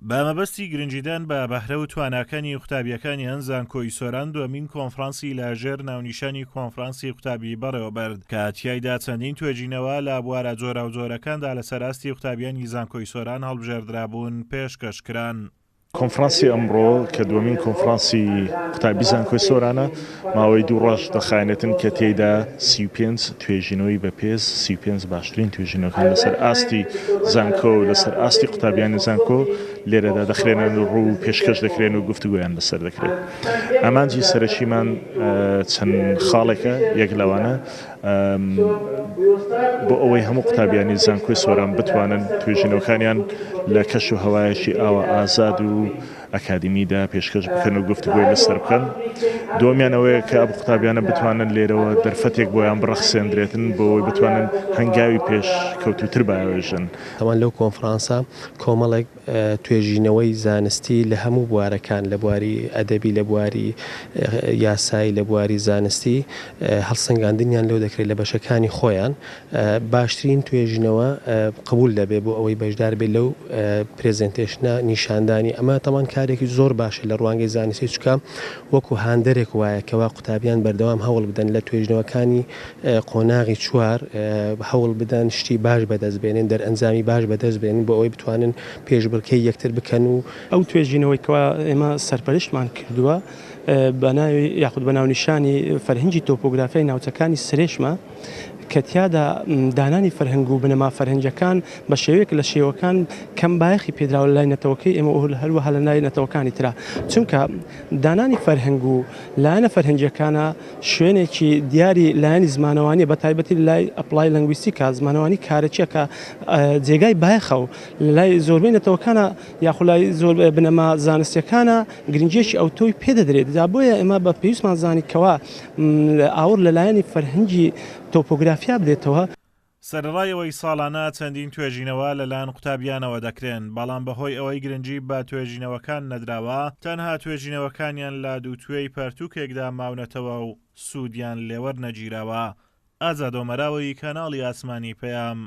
بە مەبەستی گرنگیدان بە بەهرە و تواناکانی قوتابیەکانی ئەم زانکۆی سۆران دووەمین کۆنفرانسی لاژێر ناونیشانی کۆنفرانسی قوتابی بەڕێوەبەرد کە تیایدا چەندین توێژینەوە لە بوارە جۆرە و جۆرەکاندا لەسەر ئاستی قوتابیانی زانکۆی سۆران هەڵبژێردرابوون پێشکەشکران. کۆنفرانسی ئەمڕۆ کە دووەمین کۆنفرانسی قوتابی زانکۆی سۆرانە ماوەی 2 ڕۆژ دەخایەنێتن کە تێیدا 35 توێژینەوەی بەپێز 35 باشترین توێژینەوەکان لەسەر ئاستی زانکۆ و لەسەر ئاستی قوتابیانی زانکۆ لێرەدا دەخرێنن ڕوو پێشکەش دەکرێن و گفتوگویان لەسەر دەکرێت. ئامانجی سەرەکیمان چەند خاڵێکە، یەک لەوانە بۆ ئەوەی هەموو قوتابیانی زانکۆی سۆران بتوانن توێژینەوەکانیان لە کەش و هەوایەکی ئاوە ئازاد و ئەکادمیدا پێشکەش بکەن و گفتوگوی لەسەر بکەن. دووەمیان ئەوەیە کە ئەو قوتابیانە بتوانن لێرەوە دەرفەتێک بۆیان بڕەخسێندرێتن بۆەوەی بتوانن هەنگاوی پێش کەوتوتر باوێژن. ئەوان لەو کۆنفرانسا کۆمەڵێک توێژینەوەی زانستی لە هەموو بوارەکان، لە بواری ئەدەبی، لە بواری یاسایی، لە بواری زانستی هەڵسەنگاندنیان لەو دەکرێت لە بەشەکانی خۆیان. باشترین توێژینەوە قبول دەبێت بۆ ئەوەی بەشدار بێت لەو پرێزنتێشنە نیشاندانی. ئەمە تەمان کارێکی زۆر باشە لە ڕوانگەی زانستی، چکە وەکو هاندەرێک وایە کەوا قوتابیان بەردەوام هەوڵ بدەن لە توێژنەوەکانی قۆناغی چوار هەوڵ بدەن شتی باش بەدەستبێنن، دەرئەنجامی باش بەدەستبێنن بۆ ئەوەی بتوانن پێشبڕکەی یەکتر بکەن. و ئەو توێژینەوەی کەوا ئێمە سەرپەرشتمان کردووە بە ناوی یاخود بە ناونیشانی فەرهەنگی تۆپۆگرافیای ناوچەکانی سرێشمە کە تیادا دانانی فەرهەنگ و بنەما فەرهەنگیەکان بە شێوەیەک لە شێوەکان کەم بایەخی پێدراوە لای نەتەوەکەی ئێمە هەروەها لە ناوی نەتەوەکانی ترا، چونکە دانانی فەرهەنگ و لایەنە فەرهەنگیەکانە شوێنێکی دیاری لایەنی زمانەوانی بە تایبەتی لای ئەپلای لەنگویستیکە زمانەوانی کارەچیە کە جێگای بایەخە و لای زۆربەی نەتەوەکانە یاخود لای زۆر بنەما زانستیەکانە گرنگیەکی ئەوتۆی پێدەدرێت. جا بۆیە ئێمە بە پێویستمان زانی کەوا ئاور لە لایەنی فەرهەنگی تۆپۆگرافیا بدێتەوە. سەرڕایەوەی ساڵانە چەندین توێژینەوە لەلایەن قوتابیانەوە دەکرێن، بەڵام بەهۆی ئەوەی گرنگی بە توێژینەوەکان نەدراوە تەنها توێژینەوەکانیان لە دووتوێی پەرتووکێکدا ماونەتەوە و سوودیان لێوەرنەگیراوە. ئازاد ئۆمەراوی کەناڵی ئاسمانی پەیام.